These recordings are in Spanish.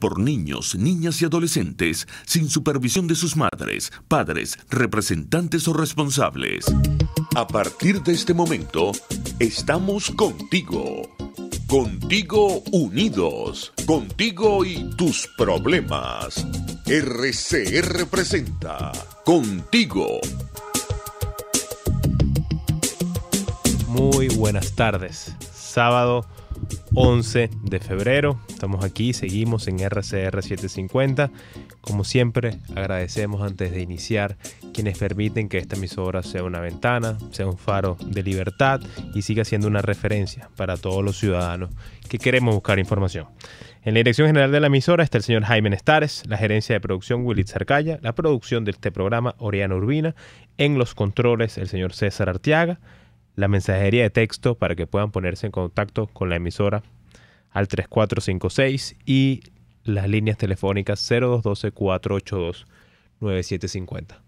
por niños, niñas y adolescentes sin supervisión de sus madres, padres, representantes o responsables. A partir de este momento, estamos contigo. Contigo unidos. Contigo y tus problemas. RCR presenta Contigo. Muy buenas tardes. Sábado 11 de febrero. Estamos aquí, seguimos en RCR 750. Como siempre, agradecemos antes de iniciar quienes permiten que esta emisora sea una ventana, sea un faro de libertad y siga siendo una referencia para todos los ciudadanos que queremos buscar información. En la dirección general de la emisora está el señor Jaime Nestares, la gerencia de producción Willy Zarcaya, la producción de este programa Oriana Urbina, en los controles el señor César Arteaga, la mensajería de texto para que puedan ponerse en contacto con la emisora al 3456 y las líneas telefónicas 0212-482-9750.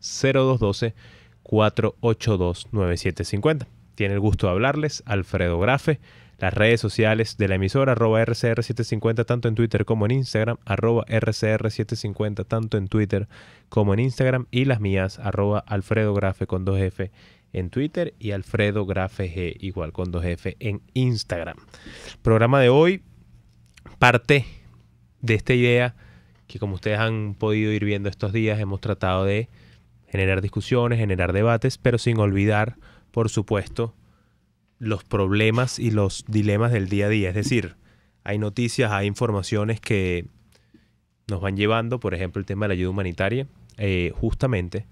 0212-482-9750. Tiene el gusto de hablarles Alfredo Grafe. Las redes sociales de la emisora @RCR750 tanto en Twitter como en Instagram, @RCR750 tanto en Twitter como en Instagram, y las mías @AlfredoGrafe con 2F en Twitter y Alfredo Grafe G igual con 2F en Instagram. El programa de hoy parte de esta idea que, como ustedes han podido ir viendo estos días, hemos tratado de generar discusiones, generar debates, pero sin olvidar, por supuesto, los problemas y los dilemas del día a día. Es decir, hay noticias, hay informaciones que nos van llevando, por ejemplo, el tema de la ayuda humanitaria. Justamente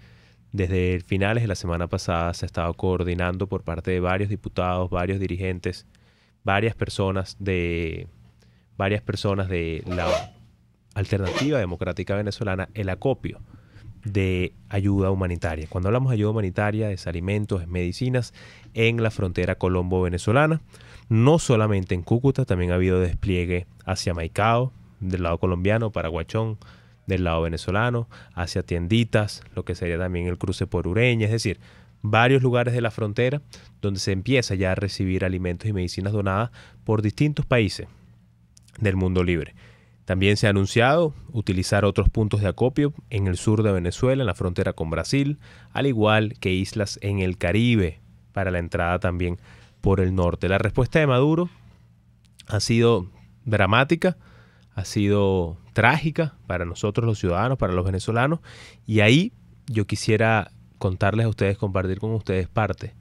desde finales de la semana pasada se ha estado coordinando por parte de varios diputados, varios dirigentes, varias personas de la Alternativa Democrática Venezolana, el acopio de ayuda humanitaria. Cuando hablamos de ayuda humanitaria, es alimentos, es medicinas en la frontera colombo-venezolana. No solamente en Cúcuta, también ha habido despliegue hacia Maicao, del lado colombiano, Paraguachón, del lado venezolano, hacia Tienditas, lo que sería también el cruce por Ureña, es decir, varios lugares de la frontera donde se empieza ya a recibir alimentos y medicinas donadas por distintos países del mundo libre. También se ha anunciado utilizar otros puntos de acopio en el sur de Venezuela, en la frontera con Brasil, al igual que islas en el Caribe para la entrada también por el norte. La respuesta de Maduro ha sido dramática, ha sido trágica para nosotros los ciudadanos, para los venezolanos, y ahí yo quisiera contarles a ustedes, compartir con ustedes parte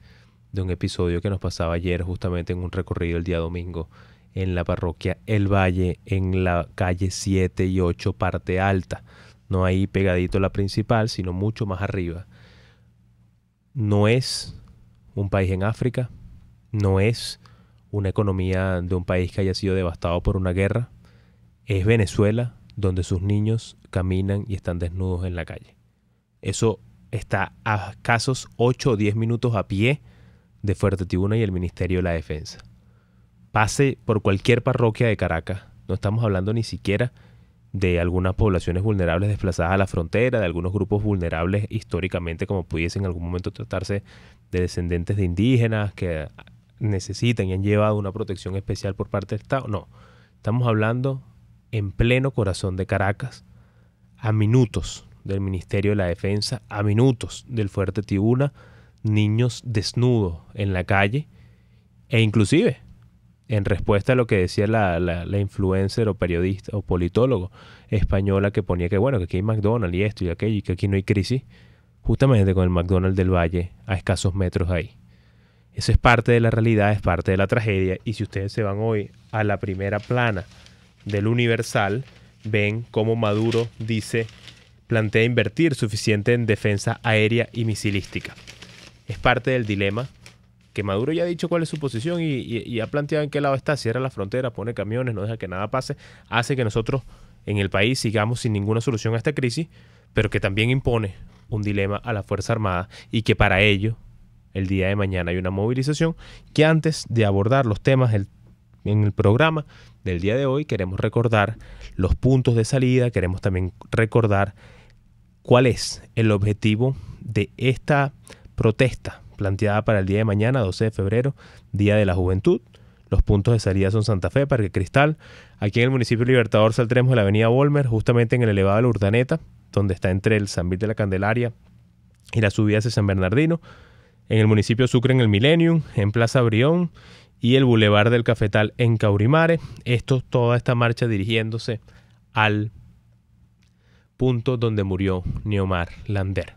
de un episodio que nos pasaba ayer justamente en un recorrido el día domingo en la parroquia El Valle, en la calle 7 y 8, parte alta, no ahí pegadito a la principal, sino mucho más arriba. No es un país en África, no es una economía de un país que haya sido devastado por una guerra, es Venezuela, donde sus niños caminan y están desnudos en la calle. Eso está a escasos 8 o 10 minutos a pie de Fuerte Tiuna y el Ministerio de la Defensa. Pase por cualquier parroquia de Caracas, no estamos hablando ni siquiera de algunas poblaciones vulnerables desplazadas a la frontera, de algunos grupos vulnerables históricamente, como pudiese en algún momento tratarse de descendientes de indígenas que necesitan y han llevado una protección especial por parte del Estado. No, estamos hablando en pleno corazón de Caracas, a minutos del Ministerio de la Defensa, a minutos del Fuerte Tiuna, niños desnudos en la calle, e inclusive en respuesta a lo que decía la influencer o periodista o politólogo española que ponía que bueno, que aquí hay McDonald's y esto y aquello y que aquí no hay crisis, justamente con el McDonald's del Valle a escasos metros ahí. Eso es parte de la realidad, es parte de la tragedia, y si ustedes se van hoy a la primera plana del Universal, ven cómo Maduro plantea invertir suficiente en defensa aérea y misilística. Es parte del dilema que Maduro ya ha dicho cuál es su posición y ha planteado en qué lado está. Cierra la frontera, pone camiones, no deja que nada pase, hace que nosotros en el país sigamos sin ninguna solución a esta crisis, pero que también impone un dilema a la Fuerza Armada, y que para ello el día de mañana hay una movilización que, antes de abordar los temas en el programa del día de hoy, queremos recordar los puntos de salida, queremos también recordar cuál es el objetivo de esta protesta planteada para el día de mañana, 12 de febrero, Día de la Juventud. Los puntos de salida son Santa Fe, Parque Cristal. Aquí en el municipio de Libertador saldremos de la avenida Bolmer, justamente en el elevado de la Urdaneta, donde está entre el Sambil de la Candelaria y la subida hacia San Bernardino. En el municipio de Sucre en el Millennium, en Plaza Brión y el Boulevard del Cafetal en Caurimare. Toda esta marcha dirigiéndose al punto donde murió Neomar Lander.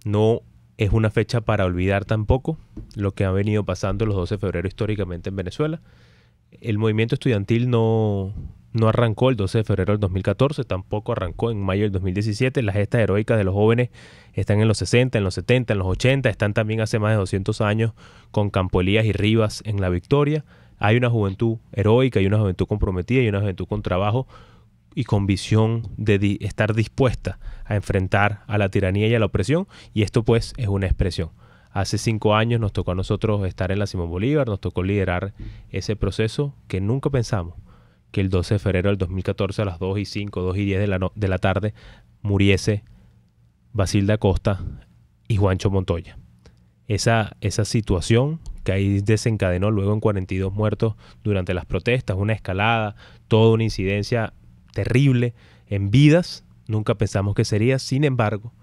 No es una fecha para olvidar tampoco lo que ha venido pasando los 12 de febrero históricamente en Venezuela. El movimiento estudiantil no arrancó el 12 de febrero del 2014, tampoco arrancó en mayo del 2017. Las gestas heroicas de los jóvenes están en los 60, en los 70, en los 80, están también hace más de 200 años con Campo Elías y Rivas en La Victoria. Hay una juventud heroica, hay una juventud comprometida y una juventud con trabajo y con visión de estar dispuesta a enfrentar a la tiranía y a la opresión, y esto pues es una expresión. Hace 5 años nos tocó a nosotros estar en la Simón Bolívar, nos tocó liderar ese proceso que nunca pensamos que el 12 de febrero del 2014 a las 2:05, 2:10 de la tarde muriese Basilda Costa y Juancho Montoya. Esa situación que ahí desencadenó luego en 42 muertos durante las protestas, una escalada, toda una incidencia terrible en vidas, nunca pensamos que sería. Sin embargo,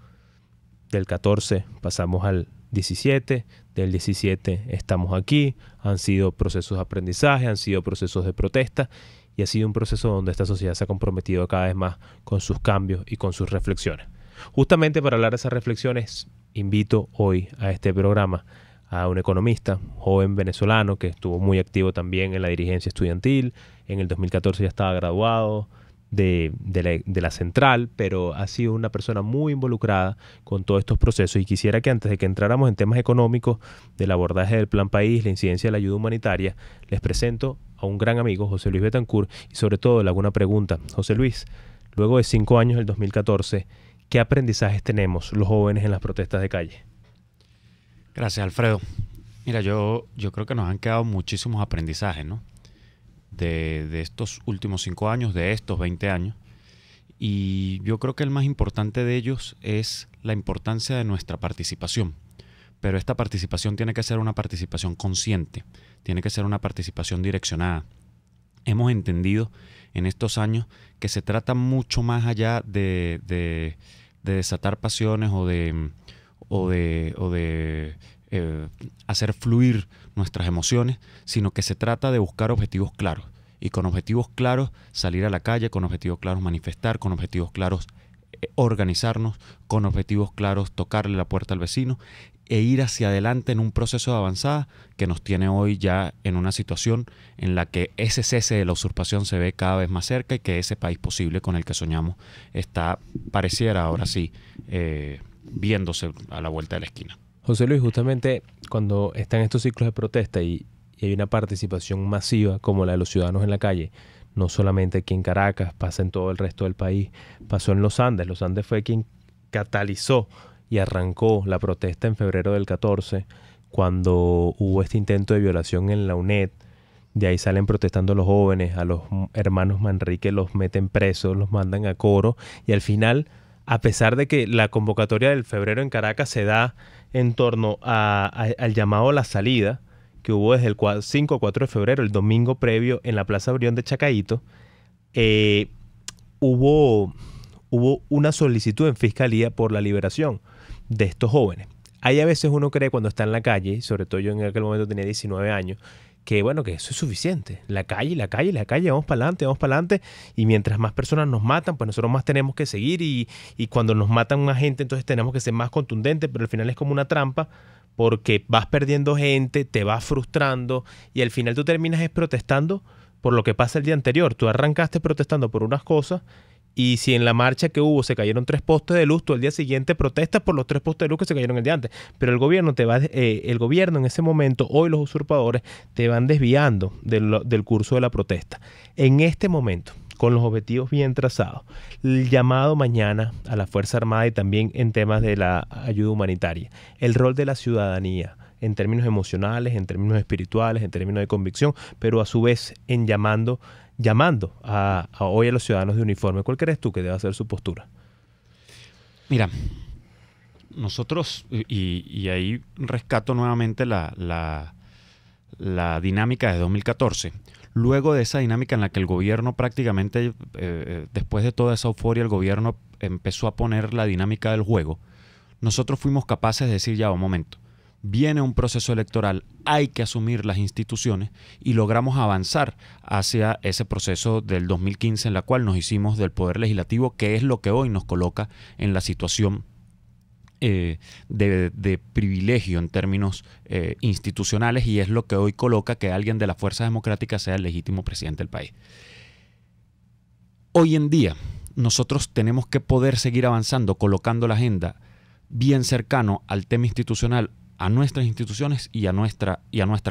del 14 pasamos al 17, del 17 estamos aquí, han sido procesos de aprendizaje, han sido procesos de protesta y ha sido un proceso donde esta sociedad se ha comprometido cada vez más con sus cambios y con sus reflexiones. Justamente para hablar de esas reflexiones, invito hoy a este programa a un economista, joven venezolano que estuvo muy activo también en la dirigencia estudiantil. En el 2014 ya estaba graduado de la central, pero ha sido una persona muy involucrada con todos estos procesos, y quisiera que antes de que entráramos en temas económicos, del abordaje del Plan País, la incidencia de la ayuda humanitaria, les presento a un gran amigo, José Luis Betancourt, y sobre todo le hago una pregunta. José Luis, luego de 5 años del 2014, ¿qué aprendizajes tenemos los jóvenes en las protestas de calle? Gracias, Alfredo. Mira, yo creo que nos han quedado muchísimos aprendizajes, ¿no? De estos últimos 5 años, de estos 20 años. Y yo creo que el más importante de ellos es la importancia de nuestra participación. Pero esta participación tiene que ser una participación consciente, tiene que ser una participación direccionada. Hemos entendido en estos años que se trata mucho más allá de desatar pasiones o de hacer fluir nuestras emociones, sino que se trata de buscar objetivos claros, y con objetivos claros salir a la calle, con objetivos claros manifestar, con objetivos claros organizarnos, con objetivos claros tocarle la puerta al vecino e ir hacia adelante en un proceso de avanzada que nos tiene hoy ya en una situación en la que ese cese de la usurpación se ve cada vez más cerca, y que ese país posible con el que soñamos está, pareciera ahora sí, viéndose a la vuelta de la esquina. José Luis, justamente cuando están estos ciclos de protesta y hay una participación masiva como la de los ciudadanos en la calle, no solamente aquí en Caracas, pasa en todo el resto del país, pasó en los Andes. Los Andes fue quien catalizó y arrancó la protesta en febrero del 14, cuando hubo este intento de violación en la UNED. De ahí salen protestando los jóvenes, a los hermanos Manrique los meten presos, los mandan a Coro, y al final, a pesar de que la convocatoria del febrero en Caracas se da en torno al llamado a la salida, que hubo desde el 5 o 4 de febrero, el domingo previo en la Plaza Brión de Chacaíto, hubo una solicitud en fiscalía por la liberación de estos jóvenes. Ahí a veces uno cree, cuando está en la calle, sobre todo yo en aquel momento tenía 19 años, que bueno, que eso es suficiente. La calle, vamos para adelante, y mientras más personas nos matan, pues nosotros más tenemos que seguir, y cuando nos matan una gente, entonces tenemos que ser más contundentes, pero al final es como una trampa, porque vas perdiendo gente, te vas frustrando, y al final tú terminas protestando por lo que pasa el día anterior. Tú arrancaste protestando por unas cosas, y si en la marcha que hubo se cayeron 3 postes de luz, tú al día siguiente protestas por los 3 postes de luz que se cayeron el día antes. Pero el gobierno el gobierno en ese momento, hoy los usurpadores, te van desviando del curso de la protesta. En este momento, con los objetivos bien trazados, el llamado mañana a la Fuerza Armada, y también en temas de la ayuda humanitaria, el rol de la ciudadanía en términos emocionales, en términos espirituales, en términos de convicción, pero a su vez en llamando hoy a los ciudadanos de uniforme. ¿Cuál crees tú que debe ser su postura? Mira, nosotros, y ahí rescato nuevamente la la dinámica de 2014, luego de esa dinámica en la que el gobierno prácticamente, después de toda esa euforia, el gobierno empezó a poner la dinámica del juego, nosotros fuimos capaces de decir, ya, un momento, viene un proceso electoral, hay que asumir las instituciones, y logramos avanzar hacia ese proceso del 2015 en la cual nos hicimos del Poder Legislativo, que es lo que hoy nos coloca en la situación de privilegio en términos institucionales, y es lo que hoy coloca que alguien de la fuerza democrática sea el legítimo presidente del país. Hoy en día nosotros tenemos que poder seguir avanzando, colocando la agenda bien cercano al tema institucional, a nuestras instituciones y a nuestra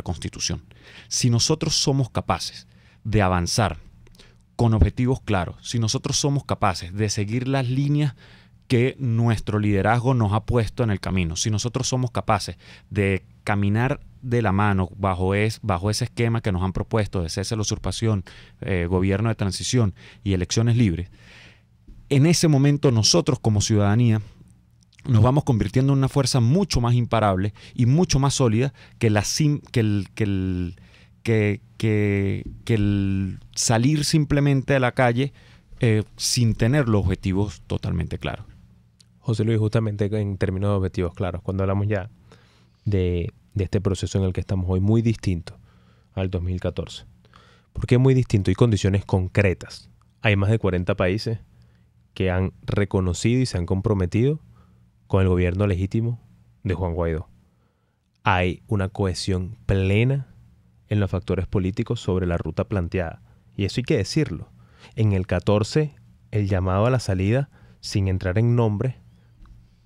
Constitución. Si nosotros somos capaces de avanzar con objetivos claros, si nosotros somos capaces de seguir las líneas que nuestro liderazgo nos ha puesto en el camino, si nosotros somos capaces de caminar de la mano bajo ese esquema que nos han propuesto de cese a la usurpación, gobierno de transición y elecciones libres, en ese momento nosotros como ciudadanía nos vamos convirtiendo en una fuerza mucho más imparable y mucho más sólida que el salir simplemente a la calle sin tener los objetivos totalmente claros. José Luis, justamente en términos de objetivos claros, cuando hablamos ya de este proceso en el que estamos hoy, muy distinto al 2014. ¿Por qué muy distinto? Hay condiciones concretas. Hay más de 40 países que han reconocido y se han comprometido con el gobierno legítimo de Juan Guaidó. Hay una cohesión plena en los factores políticos sobre la ruta planteada. Y eso hay que decirlo. En el 14, el llamado a la salida, sin entrar en nombre,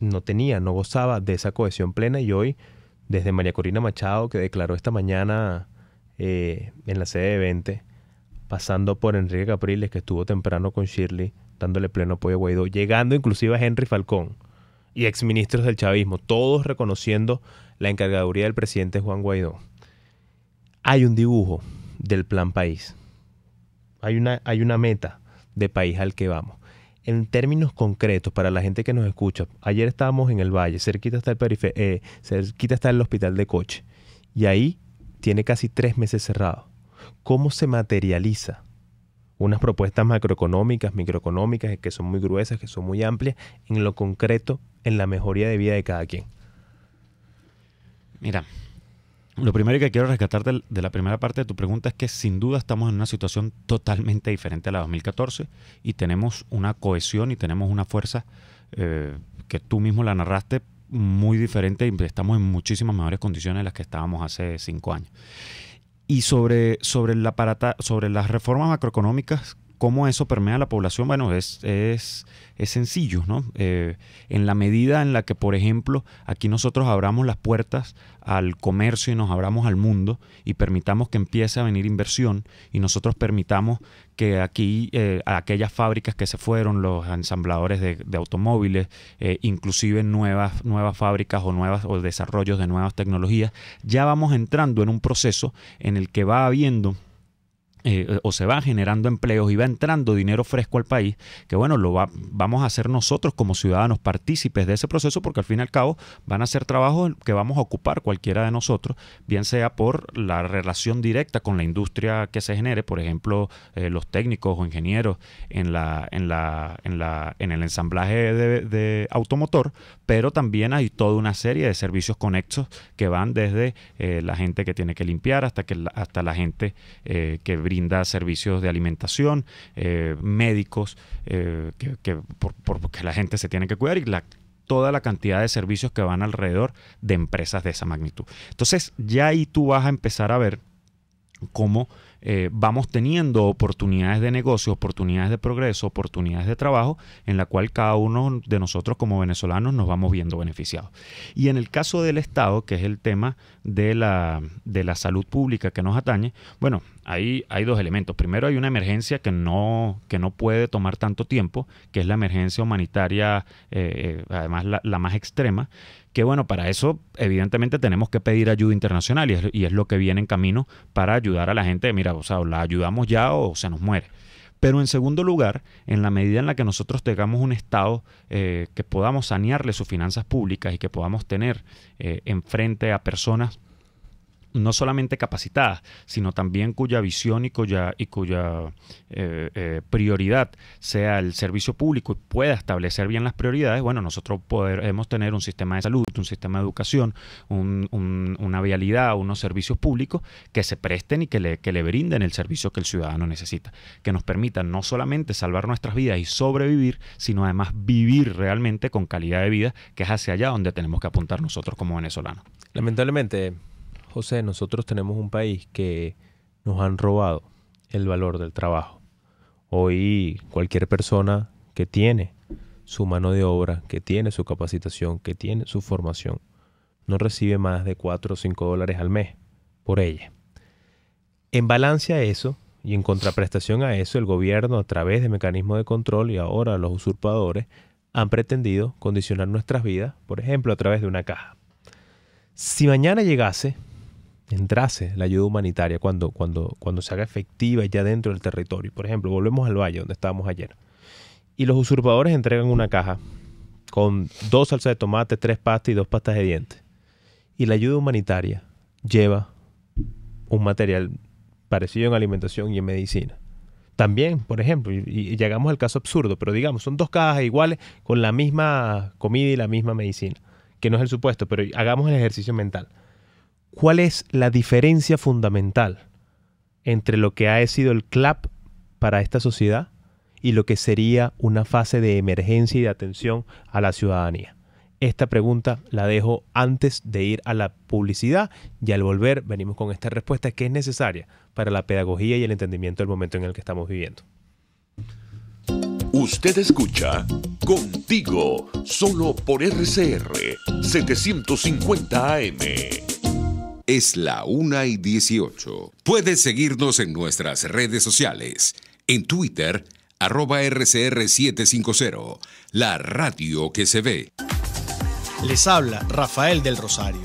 no gozaba de esa cohesión plena, y hoy, desde María Corina Machado, que declaró esta mañana en la sede de 20, pasando por Enrique Capriles, que estuvo temprano con Shirley, dándole pleno apoyo a Guaidó, llegando inclusive a Henry Falcón y exministros del chavismo, todos reconociendo la encargaduría del presidente Juan Guaidó. Hay un dibujo del plan país. Hay una meta de país al que vamos. En términos concretos, para la gente que nos escucha, ayer estábamos en el Valle, cerquita está el hospital de Coche, y ahí tiene casi 3 meses cerrado. ¿Cómo se materializa unas propuestas macroeconómicas, microeconómicas, que son muy gruesas, que son muy amplias, en lo concreto, en la mejoría de vida de cada quien? Mira, lo primero que quiero rescatar de la primera parte de tu pregunta es que sin duda estamos en una situación totalmente diferente a la 2014, y tenemos una cohesión y tenemos una fuerza que tú mismo la narraste, muy diferente, y estamos en muchísimas mejores condiciones de las que estábamos hace 5 años. Y sobre las reformas macroeconómicas, ¿cómo eso permea a la población? Bueno, es sencillo, ¿no? En la medida en la que, por ejemplo, aquí nosotros abramos las puertas al comercio y nos abramos al mundo y permitamos que empiece a venir inversión, y nosotros permitamos que aquí aquellas fábricas que se fueron, los ensambladores de automóviles, inclusive nuevas fábricas o desarrollos de nuevas tecnologías, ya vamos entrando en un proceso en el que va habiendo o se van generando empleos y va entrando dinero fresco al país, que bueno, vamos a hacer nosotros como ciudadanos partícipes de ese proceso, porque al fin y al cabo van a ser trabajos que vamos a ocupar cualquiera de nosotros, bien sea por la relación directa con la industria que se genere, por ejemplo, los técnicos o ingenieros en el ensamblaje de automotor, pero también hay toda una serie de servicios conexos que van desde la gente que tiene que limpiar hasta la gente que brinda servicios de alimentación, médicos, porque la gente se tiene que cuidar, y toda la cantidad de servicios que van alrededor de empresas de esa magnitud. Entonces, ya ahí tú vas a empezar a ver cómo vamos teniendo oportunidades de negocio, oportunidades de progreso, oportunidades de trabajo, en la cual cada uno de nosotros como venezolanos nos vamos viendo beneficiados. Y en el caso del Estado, que es el tema de la salud pública que nos atañe, bueno, hay 2 elementos. Primero, hay una emergencia que no puede tomar tanto tiempo, que es la emergencia humanitaria, además la más extrema, que bueno, para eso evidentemente tenemos que pedir ayuda internacional, y es lo que viene en camino para ayudar a la gente. Mira, o sea, o la ayudamos ya o se nos muere. Pero en segundo lugar, en la medida en la que nosotros tengamos un Estado que podamos sanearle sus finanzas públicas y que podamos tener enfrente a personas no solamente capacitadas, sino también cuya visión y cuya prioridad sea el servicio público y pueda establecer bien las prioridades, bueno, nosotros podemos tener un sistema de salud, un sistema de educación, una vialidad, unos servicios públicos que se presten y que le brinden el servicio que el ciudadano necesita, que nos permitan no solamente salvar nuestras vidas y sobrevivir, sino además vivir realmente con calidad de vida, que es hacia allá donde tenemos que apuntar nosotros como venezolanos. Lamentablemente, José, nosotros tenemos un país que nos han robado el valor del trabajo. Hoy cualquier persona que tiene su mano de obra, que tiene su capacitación, que tiene su formación, no recibe más de 4 o 5 dólares al mes por ella. En balance a eso y en contraprestación a eso, el gobierno, a través de mecanismos de control y ahora los usurpadores, han pretendido condicionar nuestras vidas, por ejemplo, a través de una caja. Si mañana entrase la ayuda humanitaria cuando se haga efectiva ya dentro del territorio, por ejemplo, volvemos al Valle donde estábamos ayer, y los usurpadores entregan una caja con 2 salsas de tomate, 3 pastas y 2 pastas de dientes, y la ayuda humanitaria lleva un material parecido en alimentación y en medicina. También, por ejemplo, y llegamos al caso absurdo, pero digamos, son 2 cajas iguales con la misma comida y la misma medicina, que no es el supuesto, pero hagamos el ejercicio mental. ¿Cuál es la diferencia fundamental entre lo que ha sido el CLAP para esta sociedad y lo que sería una fase de emergencia y de atención a la ciudadanía? Esta pregunta la dejo antes de ir a la publicidad y al volver venimos con esta respuesta que es necesaria para la pedagogía y el entendimiento del momento en el que estamos viviendo. Usted escucha Contigo, solo por RCR 750 AM. Es la 1:18. Puedes seguirnos en nuestras redes sociales. En Twitter, @RCR750, la radio que se ve. Les habla Rafael del Rosario.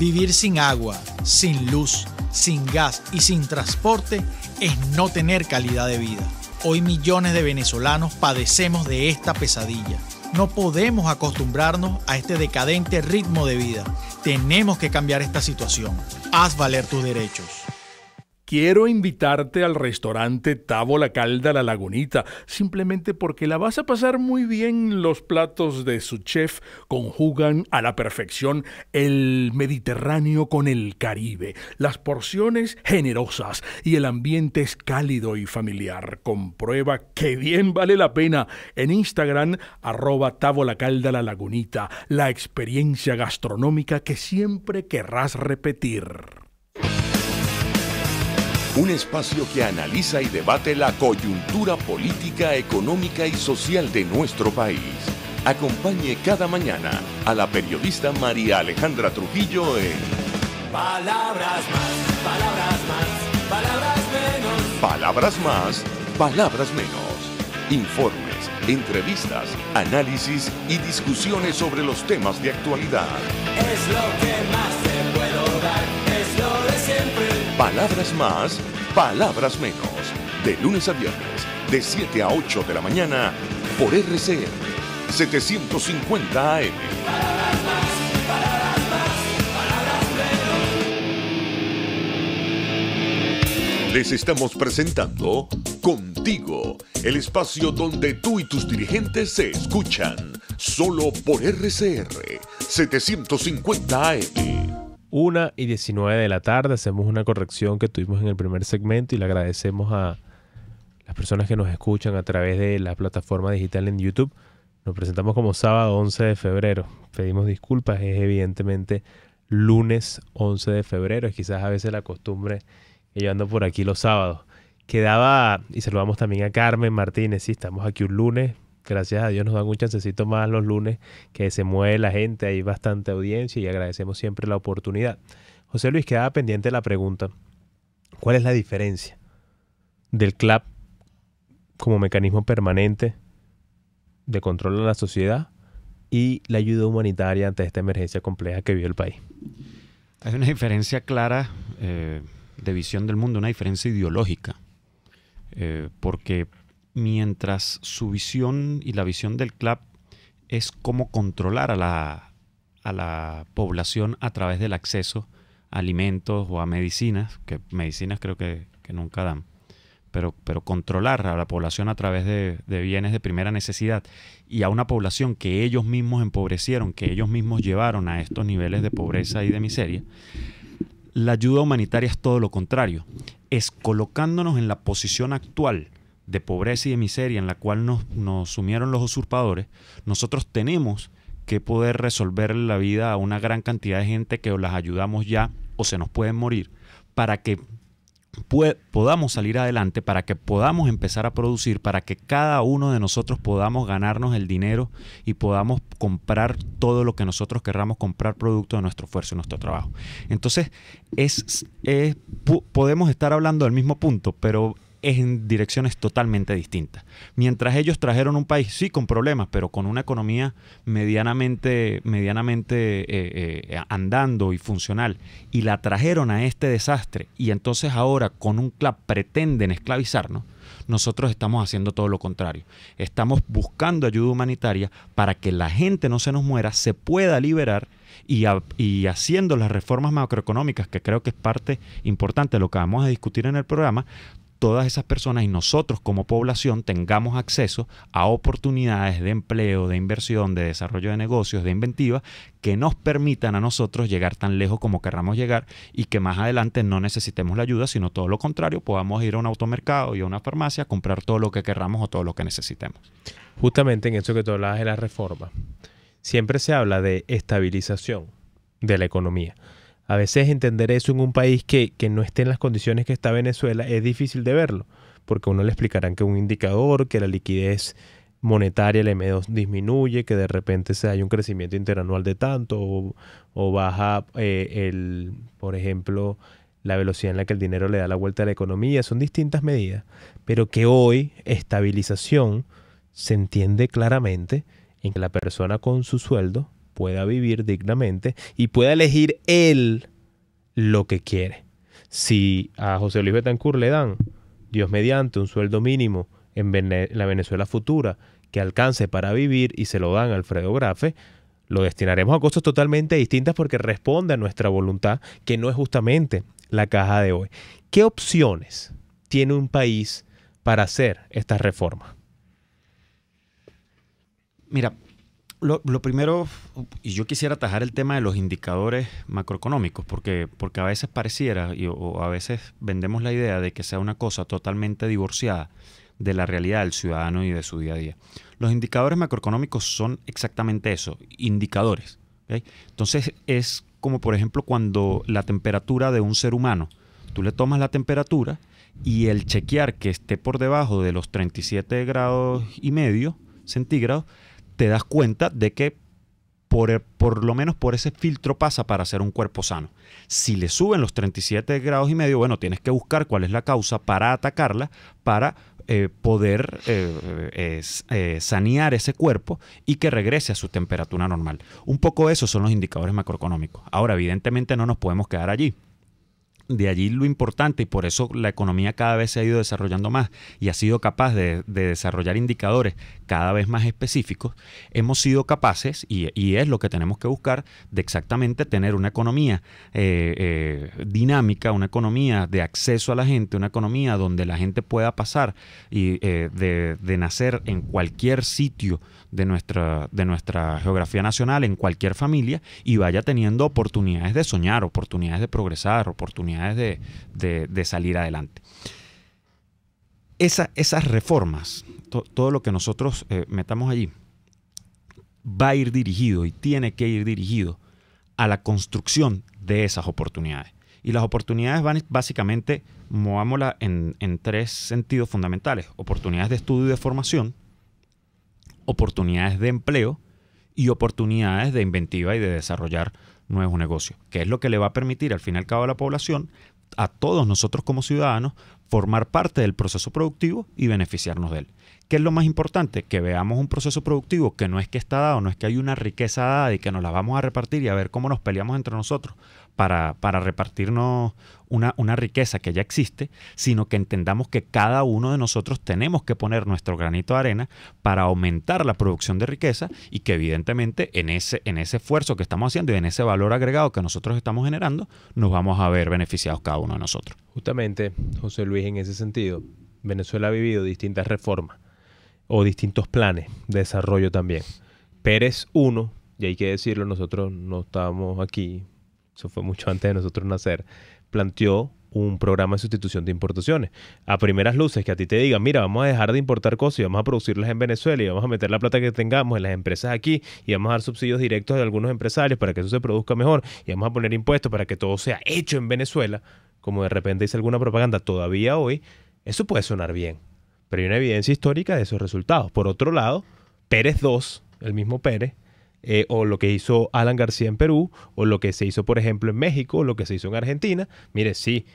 Vivir sin agua, sin luz, sin gas y sin transporte es no tener calidad de vida. Hoy millones de venezolanos padecemos de esta pesadilla. No podemos acostumbrarnos a este decadente ritmo de vida. Tenemos que cambiar esta situación. Haz valer tus derechos. Quiero invitarte al restaurante Tavo La Calda La Lagunita, simplemente porque la vas a pasar muy bien. Los platos de su chef conjugan a la perfección el Mediterráneo con el Caribe, las porciones generosas y el ambiente es cálido y familiar. Comprueba que bien vale la pena en Instagram, @Tavo La Calda La Lagunita, la experiencia gastronómica que siempre querrás repetir. Un espacio que analiza y debate la coyuntura política, económica y social de nuestro país. Acompañe cada mañana a la periodista María Alejandra Trujillo en Palabras más, palabras más, palabras menos. Palabras más, palabras menos. Informes, entrevistas, análisis y discusiones sobre los temas de actualidad. Es lo que más te puedo dar, es lo de siempre. Palabras más, palabras menos. De lunes a viernes, de 7 a 8 de la mañana, por RCR 750 AM. Palabras más, palabras más, palabras menos. Les estamos presentando Contigo, el espacio donde tú y tus dirigentes se escuchan, solo por RCR 750 AM. 1:19 de la tarde, hacemos una corrección que tuvimos en el primer segmento y le agradecemos a las personas que nos escuchan a través de la plataforma digital en YouTube. Nos presentamos como sábado 11 de febrero. Pedimos disculpas, es evidentemente lunes 11 de febrero. Es quizás a veces la costumbre que yo ando por aquí los sábados. Quedaba, y saludamos también a Carmen Martínez, sí, estamos aquí un lunes. Gracias a Dios nos dan un chancecito más los lunes que se mueve la gente, hay bastante audiencia y agradecemos siempre la oportunidad. José Luis, quedaba pendiente la pregunta, ¿cuál es la diferencia del CLAP como mecanismo permanente de control de la sociedad y la ayuda humanitaria ante esta emergencia compleja que vive el país? Hay una diferencia clara de visión del mundo, una diferencia ideológica, porque mientras su visión y la visión del CLAP es cómo controlar a la población a través del acceso alimentos o a medicinas, que medicinas creo que nunca dan, pero controlar a la población a través de bienes de primera necesidad y a una población que ellos mismos empobrecieron, que ellos mismos llevaron a estos niveles de pobreza y de miseria, la ayuda humanitaria es todo lo contrario. Es colocándonos en la posición actual de pobreza y de miseria en la cual nos sumieron los usurpadores, nosotros tenemos que poder resolver la vida a una gran cantidad de gente que o las ayudamos ya o se nos pueden morir, para que podamos salir adelante, para que podamos empezar a producir, para que cada uno de nosotros podamos ganarnos el dinero y podamos comprar todo lo que nosotros querramos comprar producto de nuestro esfuerzo y nuestro trabajo. Entonces, podemos estar hablando del mismo punto, pero es en direcciones totalmente distintas. Mientras ellos trajeron un país, sí, con problemas, pero con una economía medianamente andando y funcional, y la trajeron a este desastre, y entonces ahora con un clap pretenden esclavizarnos, nosotros estamos haciendo todo lo contrario. Estamos buscando ayuda humanitaria para que la gente no se nos muera, se pueda liberar, y haciendo las reformas macroeconómicas, que creo que es parte importante de lo que vamos a discutir en el programa, todas esas personas y nosotros como población tengamos acceso a oportunidades de empleo, de inversión, de desarrollo de negocios, de inventiva, que nos permitan a nosotros llegar tan lejos como querramos llegar y que más adelante no necesitemos la ayuda, sino todo lo contrario, podamos ir a un automercado y a una farmacia a comprar todo lo que querramos o todo lo que necesitemos. Justamente en eso que tú hablabas de la reforma, siempre se habla de estabilización de la economía. A veces entender eso en un país que no esté en las condiciones que está Venezuela es difícil de verlo, porque a uno le explicarán que un indicador, que la liquidez monetaria, el M2 disminuye, que de repente hay un crecimiento interanual de tanto, o baja por ejemplo, la velocidad en la que el dinero le da la vuelta a la economía. Son distintas medidas, pero que hoy estabilización se entiende claramente en que la persona con su sueldo pueda vivir dignamente y pueda elegir él lo que quiere. Si a José Luis Betancourt le dan, Dios mediante, un sueldo mínimo en la Venezuela futura que alcance para vivir y se lo dan a Alfredo Grafe, lo destinaremos a cosas totalmente distintas porque responde a nuestra voluntad, que no es justamente la caja de hoy. ¿Qué opciones tiene un país para hacer estas reformas? Mira, lo primero, y yo quisiera atajar el tema de los indicadores macroeconómicos, porque a veces pareciera, o a veces vendemos la idea de que sea una cosa totalmente divorciada de la realidad del ciudadano y de su día a día. Los indicadores macroeconómicos son exactamente eso, indicadores, ¿okay? Entonces es como por ejemplo cuando la temperatura de un ser humano, tú le tomas la temperatura y el chequear que esté por debajo de los 37 grados y medio centígrados, te das cuenta de que por lo menos por ese filtro pasa para ser un cuerpo sano. Si le suben los 37 grados y medio, bueno, tienes que buscar cuál es la causa para atacarla, para poder sanear ese cuerpo y que regrese a su temperatura normal. Un poco esos son los indicadores macroeconómicos. Ahora, evidentemente no nos podemos quedar allí. De allí lo importante, y por eso la economía cada vez se ha ido desarrollando más y ha sido capaz de desarrollar indicadores cada vez más específicos. Hemos sido capaces, y es lo que tenemos que buscar, de exactamente tener una economía dinámica, una economía de acceso a la gente, una economía donde la gente pueda pasar y de nacer en cualquier sitio de nuestra geografía nacional, en cualquier familia, y vaya teniendo oportunidades de soñar, oportunidades de progresar, oportunidades de salir adelante. Esas reformas, todo lo que nosotros metamos allí, va a ir dirigido y tiene que ir dirigido a la construcción de esas oportunidades. Y las oportunidades van básicamente, movámoslas en tres sentidos fundamentales: oportunidades de estudio y de formación, oportunidades de empleo y oportunidades de inventiva y de desarrollar nuevos negocios, que es lo que le va a permitir al fin y al cabo a la población, a todos nosotros como ciudadanos, formar parte del proceso productivo y beneficiarnos de él. ¿qué es lo más importante? Que veamos un proceso productivo que no es que está dado, no es que hay una riqueza dada y que nos la vamos a repartir y a ver cómo nos peleamos entre nosotros para repartirnos una riqueza que ya existe, sino que entendamos que cada uno de nosotros tenemos que poner nuestro granito de arena para aumentar la producción de riqueza y que evidentemente en ese esfuerzo que estamos haciendo y en ese valor agregado que nosotros estamos generando, nos vamos a ver beneficiados cada uno de nosotros. Justamente, José Luis, en ese sentido, Venezuela ha vivido distintas reformas o distintos planes de desarrollo también. Pérez 1, y hay que decirlo, nosotros no estábamos aquí, eso fue mucho antes de nosotros nacer, planteó un programa de sustitución de importaciones. A primeras luces, que a ti te digan, mira, vamos a dejar de importar cosas y vamos a producirlas en Venezuela y vamos a meter la plata que tengamos en las empresas aquí y vamos a dar subsidios directos de algunos empresarios para que eso se produzca mejor y vamos a poner impuestos para que todo sea hecho en Venezuela, como de repente dice alguna propaganda todavía hoy, eso puede sonar bien, pero hay una evidencia histórica de esos resultados. Por otro lado, Pérez 2, el mismo Pérez, o lo que hizo Alan García en Perú, o lo que se hizo, por ejemplo, en México, o lo que se hizo en Argentina. Mire, sí,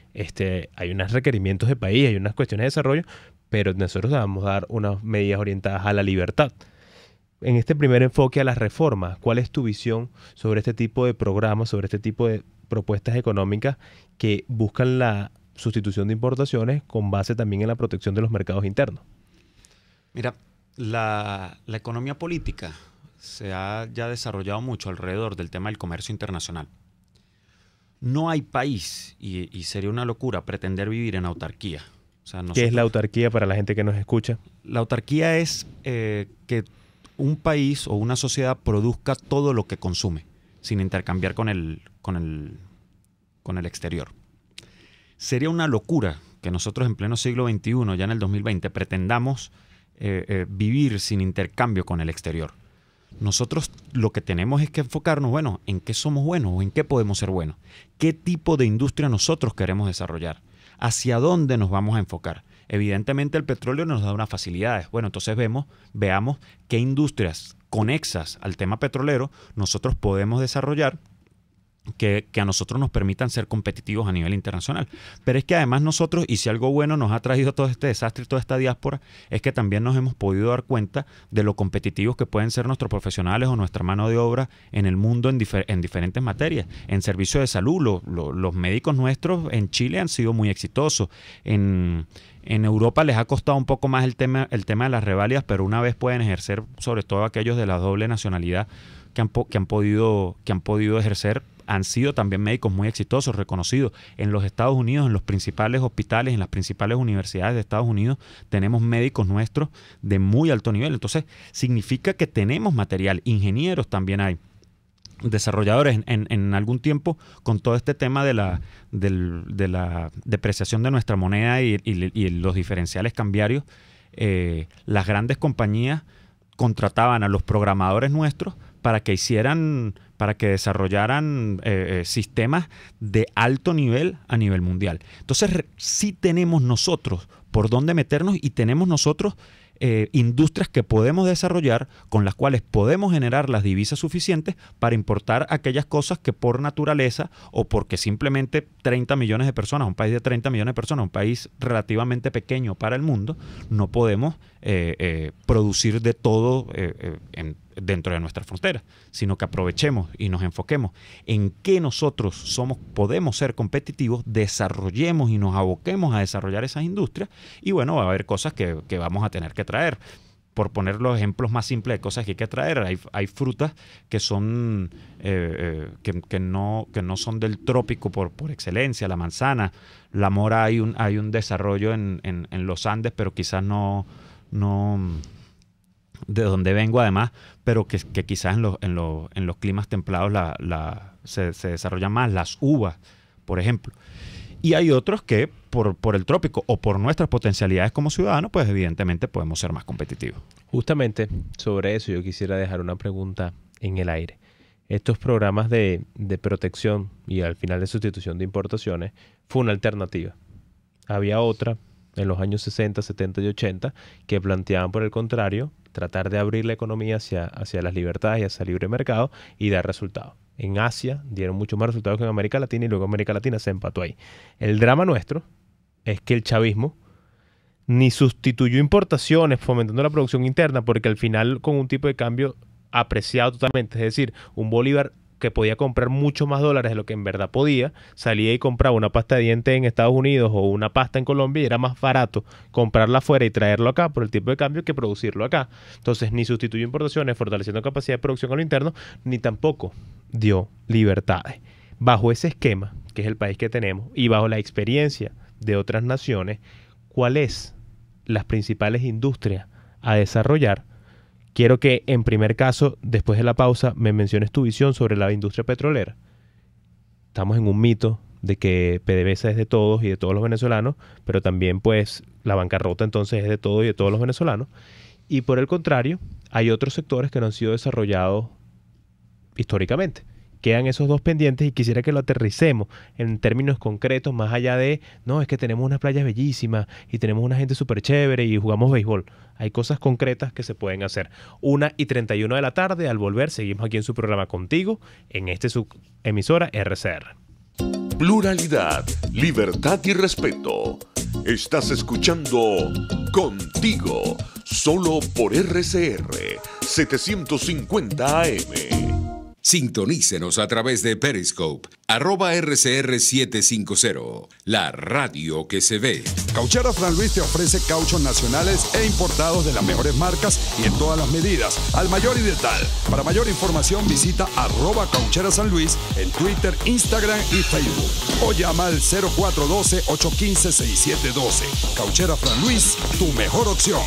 hay unos requerimientos de país, hay unas cuestiones de desarrollo, pero nosotros vamos a dar unas medidas orientadas a la libertad. En este primer enfoque a las reformas, ¿cuál es tu visión sobre este tipo de programas, sobre este tipo de propuestas económicas que buscan la sustitución de importaciones con base también en la protección de los mercados internos? Mira, la economía política se ha ya desarrollado mucho alrededor del tema del comercio internacional. No hay país, y sería una locura pretender vivir en autarquía. O sea, ¿Qué es la autarquía para la gente que nos escucha? La autarquía es que un país o una sociedad produzca todo lo que consume, sin intercambiar con el exterior. Sería una locura que nosotros en pleno siglo XXI, ya en el 2020, pretendamos vivir sin intercambio con el exterior. Nosotros lo que tenemos es que enfocarnos, bueno, en qué somos buenos o en qué podemos ser buenos. ¿Qué tipo de industria nosotros queremos desarrollar? ¿Hacia dónde nos vamos a enfocar? Evidentemente el petróleo nos da unas facilidades. Bueno, entonces veamos qué industrias conexas al tema petrolero nosotros podemos desarrollar que a nosotros nos permitan ser competitivos a nivel internacional. Pero es que además nosotros, y si algo bueno nos ha traído todo este desastre y toda esta diáspora, es que también nos hemos podido dar cuenta de lo competitivos que pueden ser nuestros profesionales o nuestra mano de obra en el mundo en diferentes materias. En servicio de salud, los médicos nuestros en Chile han sido muy exitosos. En Europa les ha costado un poco más el tema de las reválidas, pero una vez pueden ejercer, sobre todo aquellos de la doble nacionalidad que han podido ejercer, han sido también médicos muy exitosos, reconocidos. En los Estados Unidos, en los principales hospitales, en las principales universidades de Estados Unidos, tenemos médicos nuestros de muy alto nivel. Entonces, significa que tenemos material. Ingenieros también hay. Desarrolladores en algún tiempo, con todo este tema de la depreciación de nuestra moneda y los diferenciales cambiarios, las grandes compañías contrataban a los programadores nuestros para que desarrollaran sistemas de alto nivel a nivel mundial. Entonces, sí tenemos nosotros por dónde meternos y tenemos nosotros industrias que podemos desarrollar, con las cuales podemos generar las divisas suficientes para importar aquellas cosas que por naturaleza o porque simplemente 30 millones de personas, un país de 30 millones de personas, un país relativamente pequeño para el mundo, no podemos producir de todo dentro de nuestras fronteras, sino que aprovechemos y nos enfoquemos en qué nosotros podemos ser competitivos, desarrollemos y nos aboquemos a desarrollar esas industrias y bueno, va a haber cosas que vamos a tener que traer. Por poner los ejemplos más simples de cosas que hay que traer, hay frutas que son que no son del trópico por excelencia, la manzana, la mora, hay un desarrollo en los Andes, pero quizás no de donde vengo además, pero que quizás en los climas templados se desarrollan más, las uvas, por ejemplo. Y hay otros que por el trópico o por nuestras potencialidades como ciudadanos, pues evidentemente podemos ser más competitivos. Justamente sobre eso yo quisiera dejar una pregunta en el aire. Estos programas de protección y al final de sustitución de importaciones fue una alternativa. Había otra en los años 60, 70 y 80 que planteaban por el contrario tratar de abrir la economía hacia las libertades y hacia el libre mercado y dar resultados. En Asia dieron mucho más resultados que en América Latina y luego América Latina se empató ahí. El drama nuestro es que el chavismo ni sustituyó importaciones fomentando la producción interna, porque al final con un tipo de cambio apreciado totalmente, es decir, un bolívar que podía comprar mucho más dólares de lo que en verdad podía, salía y compraba una pasta de dientes en Estados Unidos o una pasta en Colombia y era más barato comprarla afuera y traerlo acá por el tipo de cambio que producirlo acá. Entonces ni sustituyó importaciones fortaleciendo capacidad de producción a lo interno, ni tampoco dio libertades. Bajo ese esquema, que es el país que tenemos, y bajo la experiencia de otras naciones, ¿cuáles las principales industrias a desarrollar? Quiero que en primer caso, después de la pausa, me menciones tu visión sobre la industria petrolera. Estamos en un mito de que PDVSA es de todos y de todos los venezolanos, pero también pues la bancarrota entonces es de todos y de todos los venezolanos. Y por el contrario, hay otros sectores que no han sido desarrollados históricamente. Quedan esos dos pendientes y quisiera que lo aterricemos en términos concretos, más allá de, no, es que tenemos unas playas bellísimas y tenemos una gente súper chévere y jugamos béisbol. Hay cosas concretas que se pueden hacer. 1:31 de la tarde, al volver, seguimos aquí en su programa Contigo, en su emisora RCR. Pluralidad, libertad y respeto. Estás escuchando Contigo, solo por RCR 750 AM. Sintonícenos a través de Periscope, @RCR750, la radio que se ve. Cauchera Fran Luis te ofrece cauchos nacionales e importados de las mejores marcas y en todas las medidas, al mayor y de tal. Para mayor información visita @Cauchera San Luis en Twitter, Instagram y Facebook. O llama al 0412-815-6712. Cauchera Fran Luis, tu mejor opción.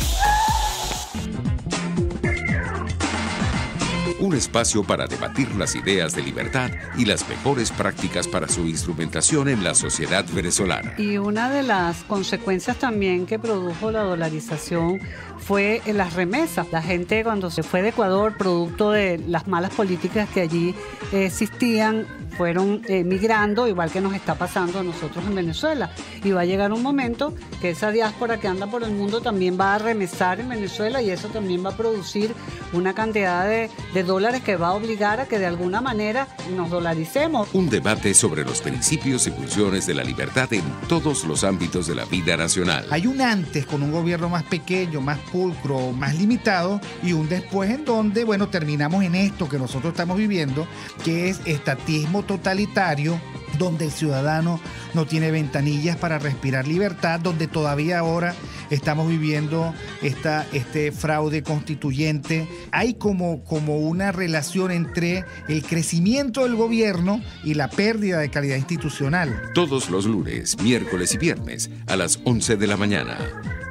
Un espacio para debatir las ideas de libertad y las mejores prácticas para su instrumentación en la sociedad venezolana. Y una de las consecuencias también que produjo la dolarización fue en las remesas. La gente cuando se fue de Ecuador, producto de las malas políticas que allí existían, fueron migrando, igual que nos está pasando a nosotros en Venezuela. Y va a llegar un momento que esa diáspora que anda por el mundo también va a remesar en Venezuela y eso también va a producir una cantidad de dólares que va a obligar a que de alguna manera nos dolaricemos. Un debate sobre los principios y funciones de la libertad en todos los ámbitos de la vida nacional. Hay un antes con un gobierno más pequeño, más pulcro, más limitado y un después en donde, bueno, terminamos en esto que nosotros estamos viviendo, que es estatismo totalitario, donde el ciudadano no tiene ventanillas para respirar libertad, donde todavía ahora estamos viviendo este fraude constituyente. Hay como una relación entre el crecimiento del gobierno y la pérdida de calidad institucional. Todos los lunes, miércoles y viernes a las 11 de la mañana.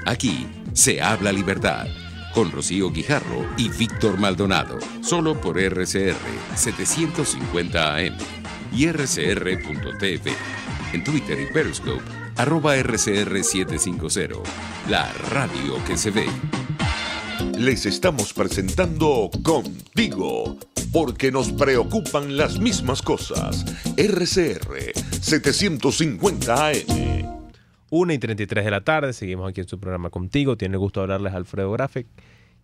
Aquí se habla libertad. Con Rocío Guijarro y Víctor Maldonado. Solo por RCR 750 AM y rcr.tv. En Twitter y Periscope, @RCR750. La radio que se ve. Les estamos presentando Contigo, porque nos preocupan las mismas cosas. RCR 750 AM. 1:33 de la tarde, seguimos aquí en su programa Contigo. Tiene el gusto de hablarles Alfredo Grafe.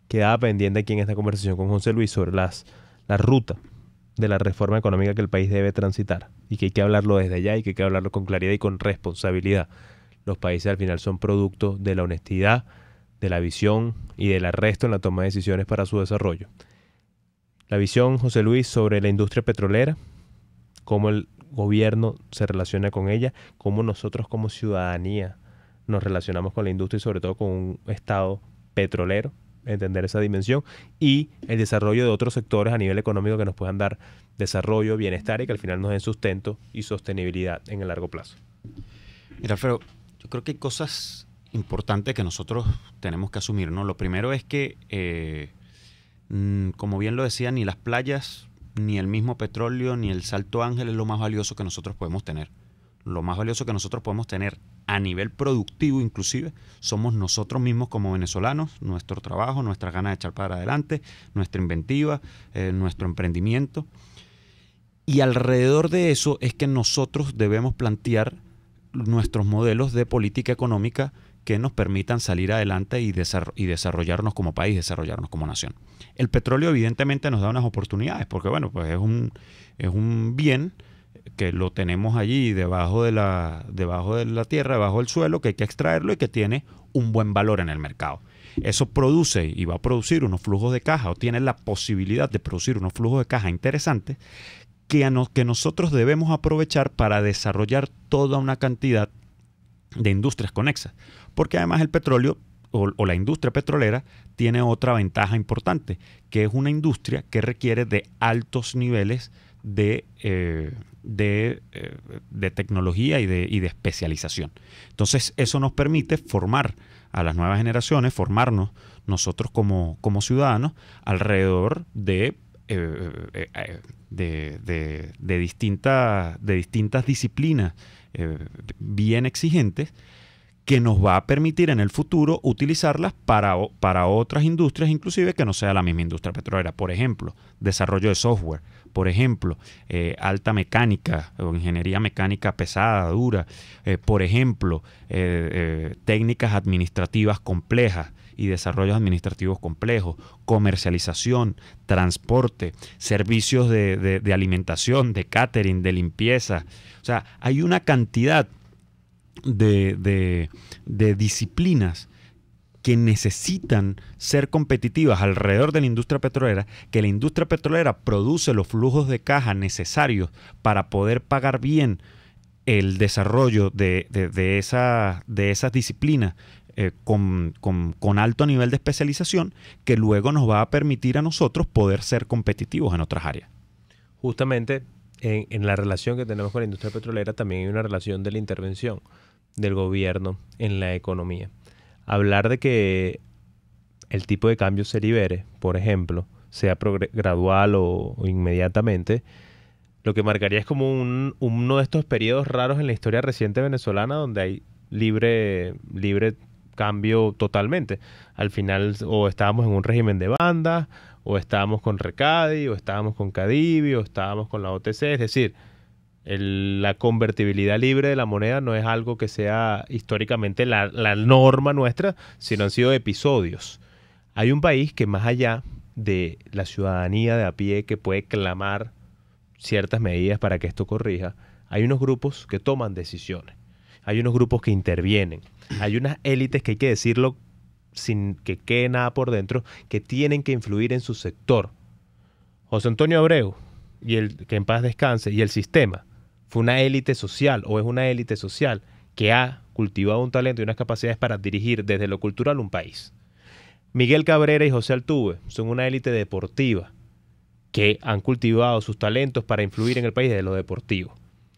Quedaba pendiente aquí en esta conversación con José Luis sobre la ruta de la reforma económica que el país debe transitar y que hay que hablarlo desde allá y que hay que hablarlo con claridad y con responsabilidad. Los países al final son producto de la honestidad, de la visión y del arresto en la toma de decisiones para su desarrollo. La visión, José Luis, sobre la industria petrolera, cómo el gobierno se relaciona con ella, cómo nosotros como ciudadanía nos relacionamos con la industria y sobre todo con un estado petrolero, entender esa dimensión y el desarrollo de otros sectores a nivel económico que nos puedan dar desarrollo, bienestar y que al final nos den sustento y sostenibilidad en el largo plazo. Mira, Alfredo, yo creo que hay cosas importantes que nosotros tenemos que asumir, ¿no? Lo primero es que, como bien lo decía, ni las playas, ni el mismo petróleo, ni el Salto Ángel es lo más valioso que nosotros podemos tener. Lo más valioso que nosotros podemos tener a nivel productivo inclusive somos nosotros mismos como venezolanos, nuestro trabajo, nuestras ganas de echar para adelante, nuestra inventiva, nuestro emprendimiento. Y alrededor de eso es que nosotros debemos plantear nuestros modelos de política económica que nos permitan salir adelante y desarrollarnos como país, desarrollarnos como nación. El petróleo evidentemente nos da unas oportunidades porque bueno, pues es un bien que lo tenemos allí debajo de la tierra, debajo del suelo, que hay que extraerlo y que tiene un buen valor en el mercado. Eso produce y va a producir unos flujos de caja, o tiene la posibilidad de producir unos flujos de caja interesantes que nosotros debemos aprovechar para desarrollar toda una cantidad de industrias conexas. Porque además el petróleo o la industria petrolera tiene otra ventaja importante, que es una industria que requiere de altos niveles de tecnología y de especialización. Entonces eso nos permite formar a las nuevas generaciones, formarnos nosotros como ciudadanos alrededor de distintas disciplinas bien exigentes, que nos va a permitir en el futuro utilizarlas para otras industrias, inclusive que no sea la misma industria petrolera. Por ejemplo, desarrollo de software, por ejemplo, alta mecánica o ingeniería mecánica pesada, dura, por ejemplo, técnicas administrativas complejas y desarrollos administrativos complejos, comercialización, transporte, servicios de alimentación, de catering, de limpieza. O sea, hay una cantidad de disciplinas que necesitan ser competitivas alrededor de la industria petrolera, que la industria petrolera produce los flujos de caja necesarios para poder pagar bien el desarrollo de esas disciplinas con alto nivel de especialización, que luego nos va a permitir a nosotros poder ser competitivos en otras áreas. Justamente en la relación que tenemos con la industria petrolera también hay una relación de la intervención del gobierno en la economía. Hablar de que el tipo de cambio se libere, por ejemplo, sea gradual o inmediatamente, lo que marcaría es como uno de estos periodos raros en la historia reciente venezolana donde hay libre cambio totalmente. Al final o estábamos en un régimen de bandas, o estábamos con Recadi, o estábamos con Cadivi, o estábamos con la OTC, es decir, la convertibilidad libre de la moneda no es algo que sea históricamente la norma nuestra, sino han sido episodios. Hay un país que más allá de la ciudadanía de a pie que puede clamar ciertas medidas para que esto corrija, hay unos grupos que toman decisiones, hay unos grupos que intervienen, hay unas élites que hay que decirlo sin que quede nada por dentro, que tienen que influir en su sector. José Antonio Abreu, que en paz descanse, y el sistema, fue una élite social o es una élite social que ha cultivado un talento y unas capacidades para dirigir desde lo cultural un país. Miguel Cabrera y José Altuve son una élite deportiva que han cultivado sus talentos para influir en el país desde lo deportivo.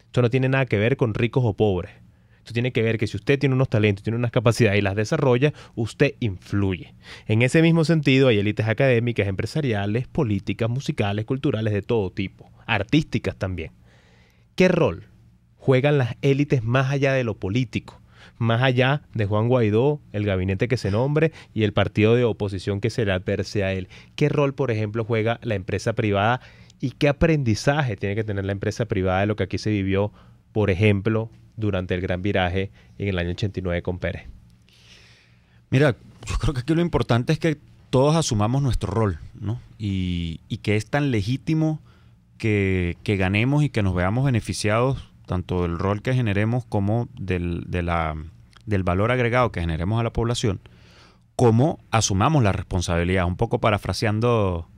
Esto no tiene nada que ver con ricos o pobres. Esto tiene que ver que si usted tiene unos talentos, tiene unas capacidades y las desarrolla, usted influye. En ese mismo sentido hay élites académicas, empresariales, políticas, musicales, culturales, de todo tipo, artísticas también. ¿Qué rol juegan las élites más allá de lo político? Más allá de Juan Guaidó, el gabinete que se nombre y el partido de oposición que se le adverse a él. ¿Qué rol, por ejemplo, juega la empresa privada y qué aprendizaje tiene que tener la empresa privada de lo que aquí se vivió, por ejemplo, durante el gran viraje en el año 89 con Pérez? Mira, yo creo que aquí lo importante es que todos asumamos nuestro rol, ¿no? Y que es tan legítimo que ganemos y que nos veamos beneficiados tanto del rol que generemos como del valor agregado que generemos a la población, como asumamos la responsabilidad. Un poco parafraseando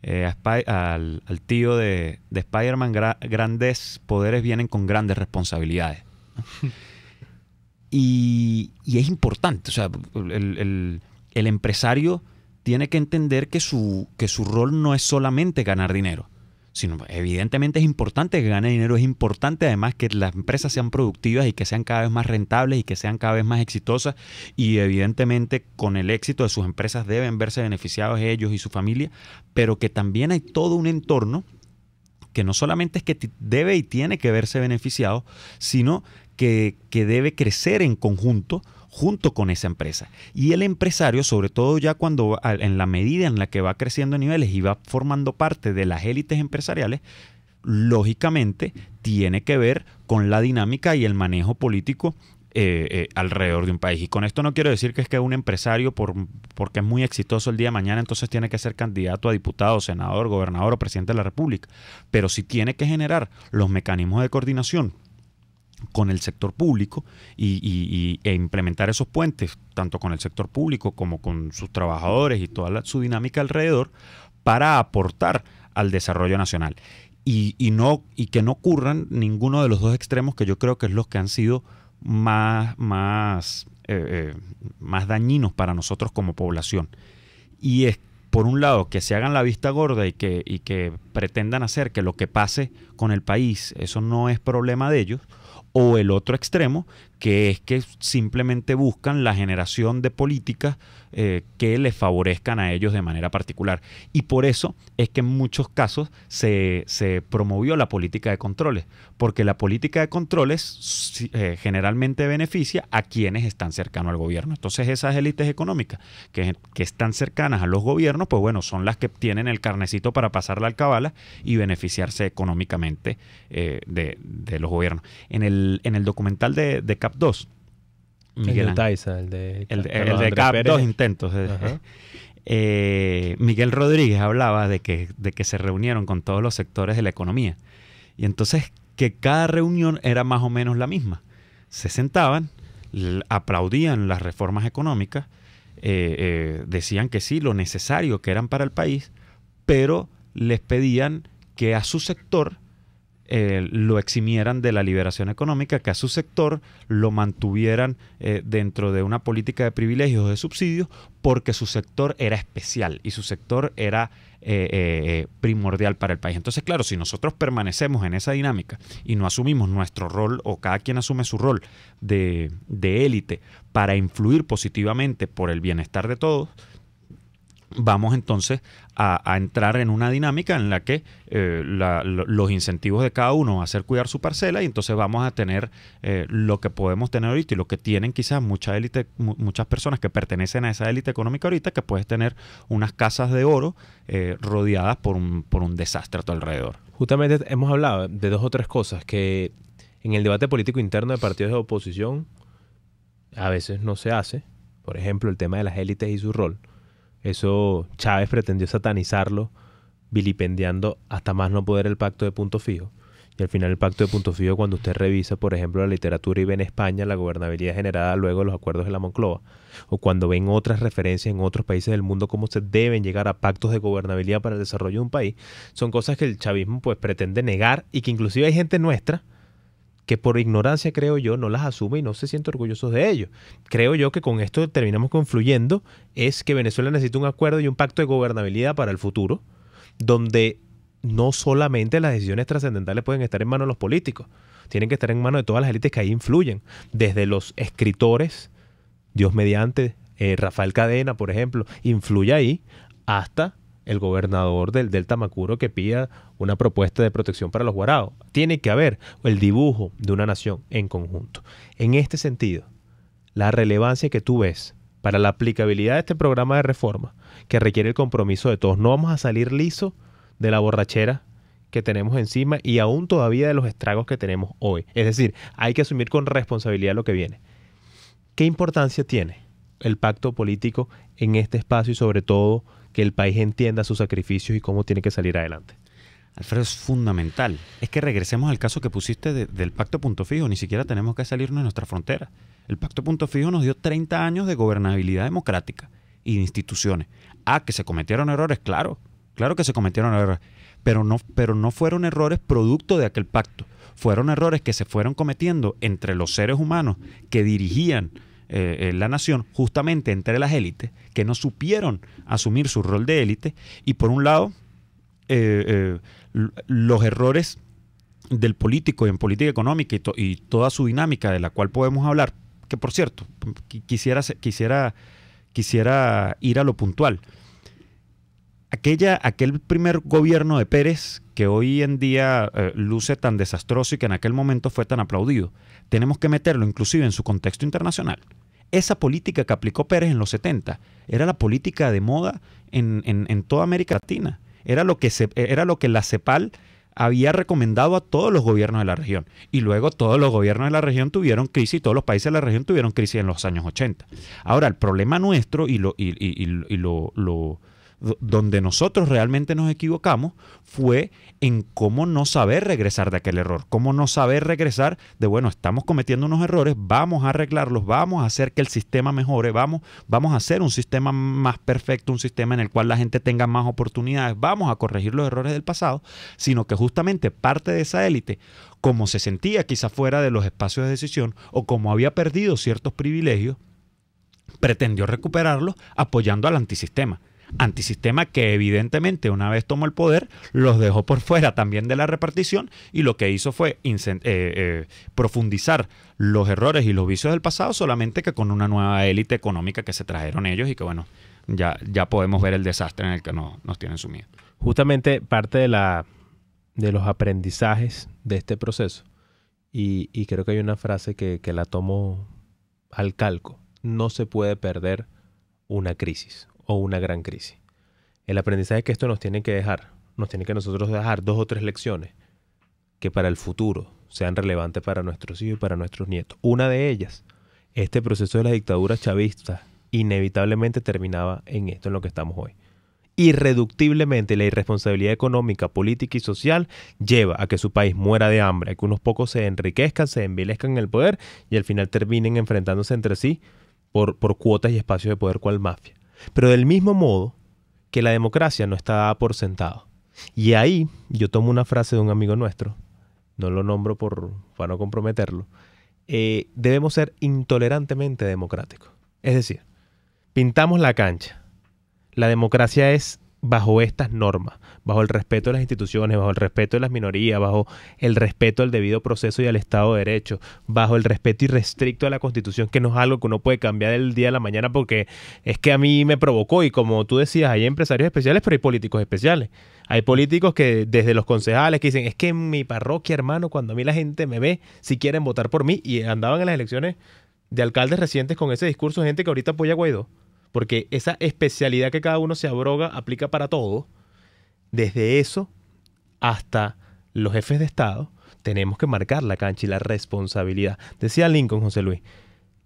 al tío de Spider-Man, grandes poderes vienen con grandes responsabilidades, ¿no? Y es importante, o sea, el empresario tiene que entender que su rol no es solamente ganar dinero, sino evidentemente es importante que gane dinero, es importante además que las empresas sean productivas y que sean cada vez más rentables y que sean cada vez más exitosas, y evidentemente con el éxito de sus empresas deben verse beneficiados ellos y su familia, pero que también hay todo un entorno que no solamente es que debe y tiene que verse beneficiado, sino que debe crecer en conjunto junto con esa empresa. Y el empresario, sobre todo ya cuando en la medida en la que va creciendo niveles y va formando parte de las élites empresariales, lógicamente tiene que ver con la dinámica y el manejo político alrededor de un país. Y con esto no quiero decir que es que un empresario, porque es muy exitoso el día de mañana, entonces tiene que ser candidato a diputado, senador, gobernador o presidente de la República. Pero sí tiene que generar los mecanismos de coordinación con el sector público e implementar esos puentes, tanto con el sector público como con sus trabajadores y toda su dinámica alrededor, para aportar al desarrollo nacional. Y que no ocurran ninguno de los dos extremos, que yo creo que es los que han sido más dañinos para nosotros como población. Y es, por un lado, que se hagan la vista gorda y que pretendan hacer que lo que pase con el país, eso no es problema de ellos, o el otro extremo, que es que simplemente buscan la generación de políticas que les favorezcan a ellos de manera particular. Y por eso es que en muchos casos se promovió la política de controles, porque la política de controles generalmente beneficia a quienes están cercanos al gobierno. Entonces esas élites económicas que están cercanas a los gobiernos, pues bueno, son las que tienen el carnecito para pasar la alcabala y beneficiarse económicamente de los gobiernos. En el documental de Cap 2, Miguel, el de Taisa, el de Cap 2 intentos. Miguel Rodríguez hablaba de que se reunieron con todos los sectores de la economía. Y entonces que cada reunión era más o menos la misma. Se sentaban, aplaudían las reformas económicas, decían que sí, lo necesario que eran para el país, pero les pedían que a su sector lo eximieran de la liberación económica, que a su sector lo mantuvieran dentro de una política de privilegios o de subsidios, porque su sector era especial y su sector era primordial para el país. Entonces, claro, si nosotros permanecemos en esa dinámica y no asumimos nuestro rol, o cada quien asume su rol de élite para influir positivamente por el bienestar de todos, vamos entonces a entrar en una dinámica en la que los incentivos de cada uno va a ser cuidar su parcela, y entonces vamos a tener lo que podemos tener ahorita y lo que tienen quizás muchas personas que pertenecen a esa élite económica ahorita, que puedes tener unas casas de oro rodeadas por un desastre a tu alrededor. Justamente hemos hablado de dos o tres cosas que en el debate político interno de partidos de oposición a veces no se hace. Por ejemplo, el tema de las élites y su rol. Eso Chávez pretendió satanizarlo, vilipendiando hasta más no poder el pacto de punto fijo. Y al final el pacto de punto fijo, cuando usted revisa, por ejemplo, la literatura y ve en España la gobernabilidad generada luego de los acuerdos de la Moncloa, o cuando ven otras referencias en otros países del mundo cómo se deben llegar a pactos de gobernabilidad para el desarrollo de un país, son cosas que el chavismo pues pretende negar, y que inclusive hay gente nuestra que por ignorancia, creo yo, no las asume y no se siente orgullosos de ello. Creo yo que con esto terminamos confluyendo, es que Venezuela necesita un acuerdo y un pacto de gobernabilidad para el futuro, donde no solamente las decisiones trascendentales pueden estar en manos de los políticos, tienen que estar en manos de todas las élites que ahí influyen, desde los escritores, Dios mediante, Rafael Cadena, por ejemplo, influye ahí, hasta el gobernador del Delta Macuro que pida una propuesta de protección para los guaraos. Tiene que haber el dibujo de una nación en conjunto. En este sentido, la relevancia que tú ves para la aplicabilidad de este programa de reforma, que requiere el compromiso de todos. No vamos a salir lisos de la borrachera que tenemos encima y aún todavía de los estragos que tenemos hoy. Es decir, hay que asumir con responsabilidad lo que viene. ¿Qué importancia tiene el pacto político en este espacio y sobre todo que el país entienda sus sacrificios y cómo tiene que salir adelante? Alfredo, es fundamental. Es que regresemos al caso que pusiste del pacto punto fijo. Ni siquiera tenemos que salirnos de nuestra frontera. El pacto punto fijo nos dio 30 años de gobernabilidad democrática y de instituciones. Que se cometieron errores, claro que se cometieron errores, pero no fueron errores producto de aquel pacto. Fueron errores que se fueron cometiendo entre los seres humanos que dirigían la nación, justamente entre las élites, que no supieron asumir su rol de élite. Y por un lado, los errores del político en política económica y toda su dinámica, de la cual podemos hablar, que por cierto, quisiera ir a lo puntual. Aquel primer gobierno de Pérez, que hoy en día luce tan desastroso y que en aquel momento fue tan aplaudido, tenemos que meterlo inclusive en su contexto internacional. Esa política que aplicó Pérez en los 70 era la política de moda en toda América Latina. Era lo que la CEPAL había recomendado a todos los gobiernos de la región. Y luego todos los gobiernos de la región tuvieron crisis, todos los países de la región tuvieron crisis en los años 80. Ahora, el problema nuestro donde nosotros realmente nos equivocamos fue en cómo no saber regresar de aquel error, cómo no saber regresar de, bueno, estamos cometiendo unos errores, vamos a arreglarlos, vamos a hacer que el sistema mejore, vamos a hacer un sistema más perfecto, un sistema en el cual la gente tenga más oportunidades, vamos a corregir los errores del pasado, sino que justamente parte de esa élite, como se sentía quizá fuera de los espacios de decisión o como había perdido ciertos privilegios, pretendió recuperarlos apoyando al antisistema. Antisistema que evidentemente una vez tomó el poder los dejó por fuera también de la repartición y lo que hizo fue profundizar los errores y los vicios del pasado, solamente que con una nueva élite económica que se trajeron ellos y que bueno, ya podemos ver el desastre en el que nos tienen sumidos. Justamente parte de los aprendizajes de este proceso, y creo que hay una frase que la tomo al calco: no se puede perder una crisis o una gran crisis. El aprendizaje que esto nos tiene que dejar, nos tiene que nosotros dejar 2 o 3 lecciones que para el futuro sean relevantes para nuestros hijos y para nuestros nietos. Una de ellas, este proceso de la dictadura chavista inevitablemente terminaba en esto en lo que estamos hoy. Irreductiblemente la irresponsabilidad económica, política y social lleva a que su país muera de hambre, a que unos pocos se enriquezcan, se envilezcan en el poder y al final terminen enfrentándose entre sí por cuotas y espacios de poder cual mafia. Pero del mismo modo que la democracia no está dada por sentado. Y ahí yo tomo una frase de un amigo nuestro, no lo nombro para no comprometerlo, debemos ser intolerantemente democráticos. Es decir, pintamos la cancha. La democracia es bajo estas normas, bajo el respeto de las instituciones, bajo el respeto de las minorías, bajo el respeto al debido proceso y al Estado de Derecho, bajo el respeto irrestricto a la Constitución, que no es algo que uno puede cambiar del día a la mañana porque es que a mí me provocó. Y como tú decías, hay empresarios especiales, pero hay políticos especiales. Hay políticos que desde los concejales que dicen, es que en mi parroquia, hermano, cuando a mí la gente me ve, si quieren votar por mí, y andaban en las elecciones de alcaldes recientes con ese discurso, gente que ahorita apoya a Guaidó. Porque esa especialidad que cada uno se abroga aplica para todo. Desde eso hasta los jefes de Estado tenemos que marcar la cancha y la responsabilidad. Decía Lincoln, José Luis,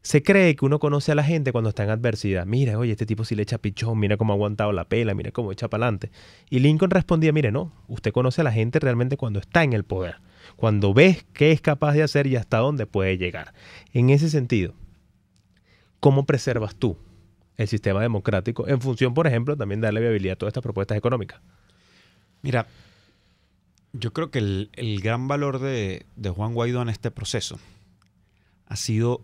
se cree que uno conoce a la gente cuando está en adversidad. Mira, oye, este tipo sí le echa pichón, mira cómo ha aguantado la pela, mira cómo echa para adelante. Y Lincoln respondía, mire, no, usted conoce a la gente realmente cuando está en el poder, cuando ves qué es capaz de hacer y hasta dónde puede llegar. En ese sentido, ¿cómo preservas tú el sistema democrático en función, por ejemplo, también de darle viabilidad a todas estas propuestas económicas? Mira, yo creo que el gran valor de Juan Guaidó en este proceso ha sido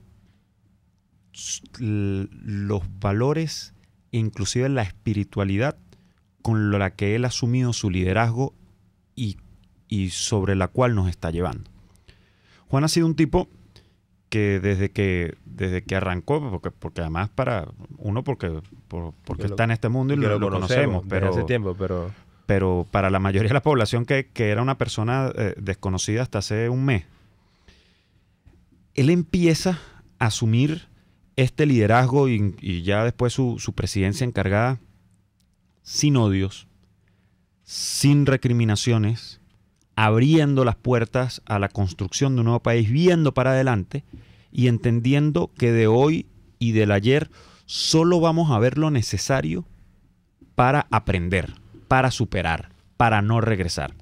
los valores e inclusive la espiritualidad con la que él ha asumido su liderazgo y sobre la cual nos está llevando. Juan ha sido un tipo que desde que arrancó, porque además porque está en este mundo y lo conocemos, pero hace tiempo, pero para la mayoría de la población que era una persona desconocida hasta hace un mes, él empieza a asumir este liderazgo y ya después su presidencia encargada sin odios, sin recriminaciones, abriendo las puertas a la construcción de un nuevo país, viendo para adelante y entendiendo que de hoy y del ayer solo vamos a ver lo necesario para aprender, para superar, para no regresar.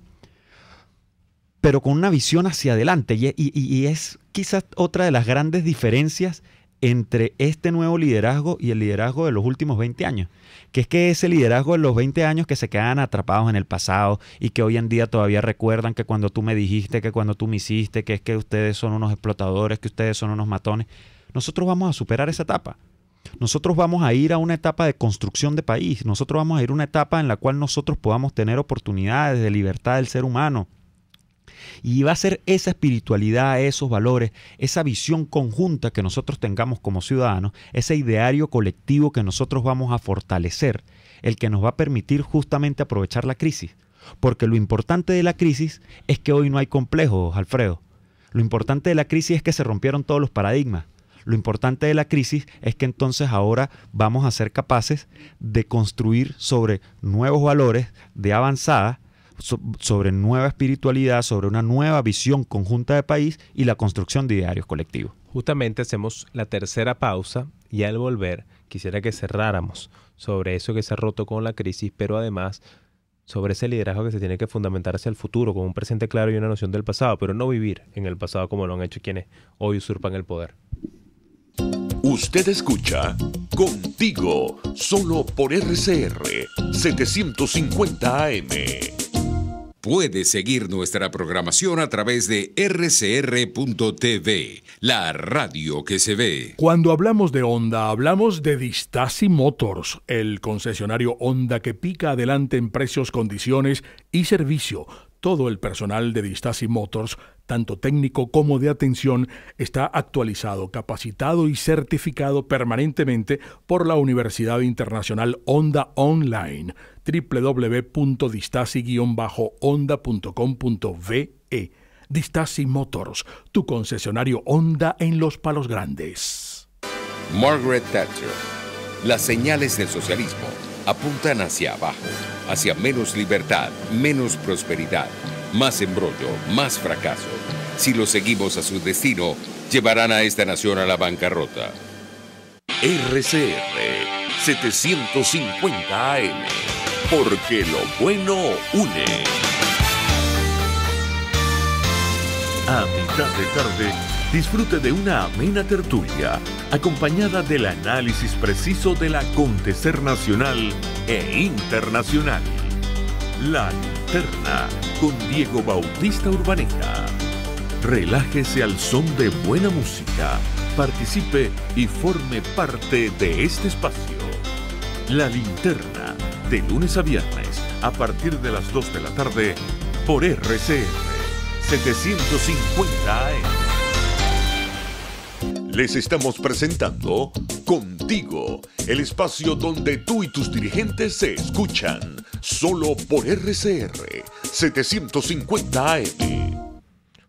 Pero con una visión hacia adelante. Y es quizás otra de las grandes diferencias entre este nuevo liderazgo y el liderazgo de los últimos 20 años. Que es que ese liderazgo de los 20 años que se quedan atrapados en el pasado y que hoy en día todavía recuerdan que cuando tú me dijiste, que cuando tú me hiciste, que es que ustedes son unos explotadores, que ustedes son unos matones. Nosotros vamos a superar esa etapa. Nosotros vamos a ir a una etapa de construcción de país. Nosotros vamos a ir a una etapa en la cual nosotros podamos tener oportunidades de libertad del ser humano. Y va a ser esa espiritualidad, esos valores, esa visión conjunta que nosotros tengamos como ciudadanos, ese ideario colectivo que nosotros vamos a fortalecer, el que nos va a permitir justamente aprovechar la crisis. Porque lo importante de la crisis es que hoy no hay complejos, Alfredo. Lo importante de la crisis es que se rompieron todos los paradigmas. Lo importante de la crisis es que entonces ahora vamos a ser capaces de construir sobre nuevos valores de avanzada, sobre nueva espiritualidad, sobre una nueva visión conjunta de país y la construcción de idearios colectivos. Justamente hacemos la tercera pausa y al volver quisiera que cerráramos sobre eso que se ha roto con la crisis, pero además sobre ese liderazgo que se tiene que fundamentar hacia el futuro, con un presente claro y una noción del pasado, pero no vivir en el pasado como lo han hecho quienes hoy usurpan el poder. Usted escucha Contigo, solo por RCR 750 AM. Puede seguir nuestra programación a través de rcr.tv, la radio que se ve. Cuando hablamos de Honda, hablamos de Distasi Motors, el concesionario Honda que pica adelante en precios, condiciones y servicio. Todo el personal de Distasi Motors, tanto técnico como de atención, está actualizado, capacitado y certificado permanentemente por la Universidad Internacional Honda Online, www.distasi-honda.com.ve. Distasi Motors, tu concesionario Honda en Los Palos Grandes. Margaret Thatcher. Las señales del socialismo apuntan hacia abajo, hacia menos libertad, menos prosperidad, más embrollo, más fracaso. Si lo seguimos a su destino, llevarán a esta nación a la bancarrota. RCR 750 AM, porque lo bueno une. A mitad de tarde, disfrute de una amena tertulia, acompañada del análisis preciso del acontecer nacional e internacional. La Linterna, con Diego Bautista Urbaneta. Relájese al son de buena música, participe y forme parte de este espacio. La Linterna, de lunes a viernes, a partir de las 2 de la tarde, por RCR 750 AM. Les estamos presentando Contigo, el espacio donde tú y tus dirigentes se escuchan, solo por RCR 750 AM.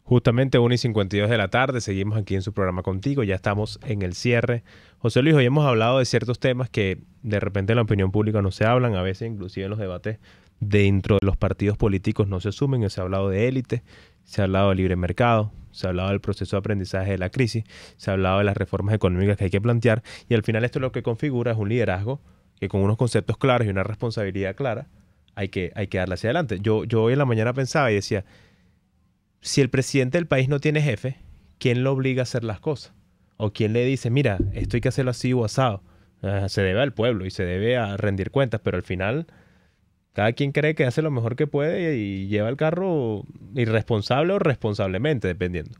Justamente 1:52 de la tarde, seguimos aquí en su programa Contigo, ya estamos en el cierre. José Luis, hoy hemos hablado de ciertos temas que de repente en la opinión pública no se hablan, a veces inclusive en los debates dentro de los partidos políticos no se asumen. Se ha hablado de élite, se ha hablado de libre mercado, se ha hablado del proceso de aprendizaje de la crisis, se ha hablado de las reformas económicas que hay que plantear, y al final esto lo que configura es un liderazgo que con unos conceptos claros y una responsabilidad clara hay que darle hacia adelante. Yo hoy en la mañana pensaba y decía, si el presidente del país no tiene jefe, ¿quién lo obliga a hacer las cosas? ¿O quién le dice, mira, esto hay que hacerlo así o asado? Se debe al pueblo y se debe a rendir cuentas, pero al final cada quien cree que hace lo mejor que puede y lleva el carro irresponsable o responsablemente, dependiendo.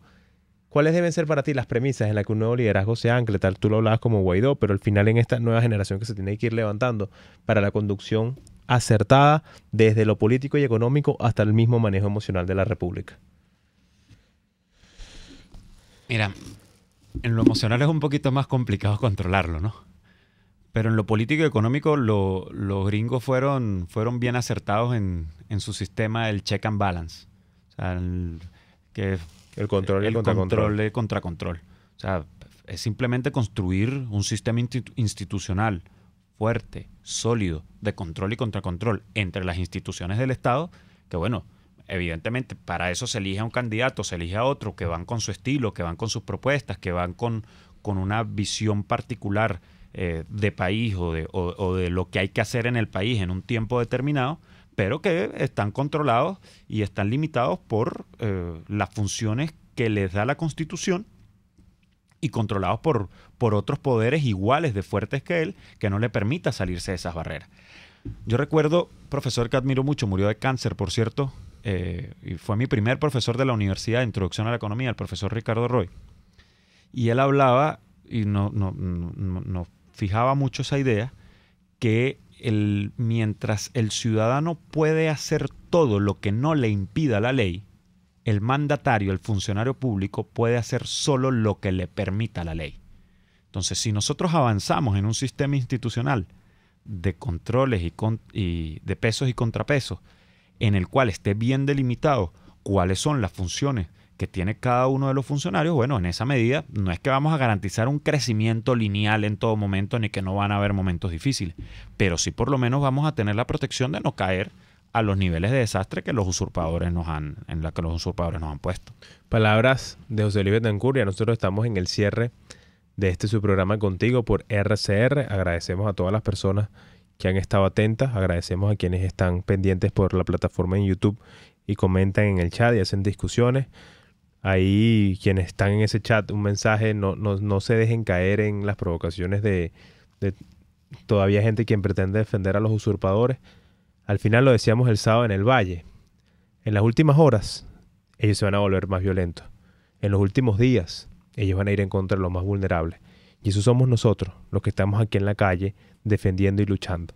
¿Cuáles deben ser para ti las premisas en las que un nuevo liderazgo se ancle? Tal, tú lo hablabas como Guaidó, pero al final en esta nueva generación que se tiene que ir levantando para la conducción acertada desde lo político y económico hasta el mismo manejo emocional de la República. Mira, en lo emocional es un poquito más complicado controlarlo, ¿no? Pero en lo político y económico los gringos fueron bien acertados en su sistema del check and balance. O sea, el control y el contracontrol. O sea, es simplemente construir un sistema institucional fuerte, sólido, de control y contracontrol entre las instituciones del Estado, que bueno, evidentemente para eso se elige a un candidato, se elige a otro, que van con su estilo, que van con sus propuestas, que van con una visión particular de país o de lo que hay que hacer en el país en un tiempo determinado, pero que están controlados y están limitados por las funciones que les da la Constitución y controlados por otros poderes iguales de fuertes que él, que no le permita salirse de esas barreras. Yo recuerdo, profesor que admiro mucho, murió de cáncer, por cierto, y fue mi primer profesor de la universidad de Introducción a la Economía, el profesor Ricardo Roy. Y él hablaba, y nos fijaba mucho esa idea, que mientras el ciudadano puede hacer todo lo que no le impida la ley, el mandatario, el funcionario público, puede hacer solo lo que le permita la ley. Entonces, si nosotros avanzamos en un sistema institucional de controles y de pesos y contrapesos, en el cual esté bien delimitado cuáles son las funciones que tiene cada uno de los funcionarios, bueno, en esa medida no es que vamos a garantizar un crecimiento lineal en todo momento ni que no van a haber momentos difíciles, pero sí por lo menos vamos a tener la protección de no caer a los niveles de desastre que los usurpadores nos han puesto. Palabras de José Luis Betancourt. Ya nosotros estamos en el cierre de su programa contigo por RCR. Agradecemos a todas las personas que han estado atentas. Agradecemos a quienes están pendientes por la plataforma en YouTube y comentan en el chat y hacen discusiones. Ahí quienes están en ese chat, un mensaje, no se dejen caer en las provocaciones de todavía gente quien pretende defender a los usurpadores. Al final lo decíamos el sábado en el Valle. En las últimas horas, ellos se van a volver más violentos. En los últimos días, ellos van a ir en contra de los más vulnerables. Y eso somos nosotros, los que estamos aquí en la calle, defendiendo y luchando.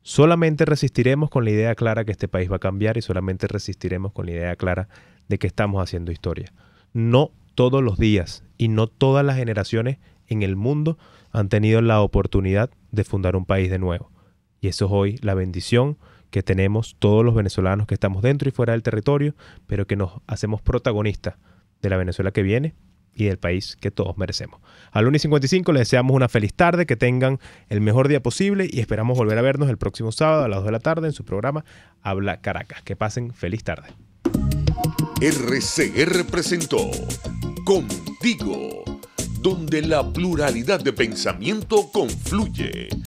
Solamente resistiremos con la idea clara que este país va a cambiar y solamente resistiremos con la idea clara de que estamos haciendo historia. No todos los días y no todas las generaciones en el mundo han tenido la oportunidad de fundar un país de nuevo. Y eso es hoy la bendición que tenemos todos los venezolanos que estamos dentro y fuera del territorio, pero que nos hacemos protagonistas de la Venezuela que viene y del país que todos merecemos. A la 1:55 les deseamos una feliz tarde, que tengan el mejor día posible y esperamos volver a vernos el próximo sábado a las 2 de la tarde en su programa Habla Caracas. Que pasen feliz tarde. RCR presentó Contigo, donde la pluralidad de pensamiento confluye.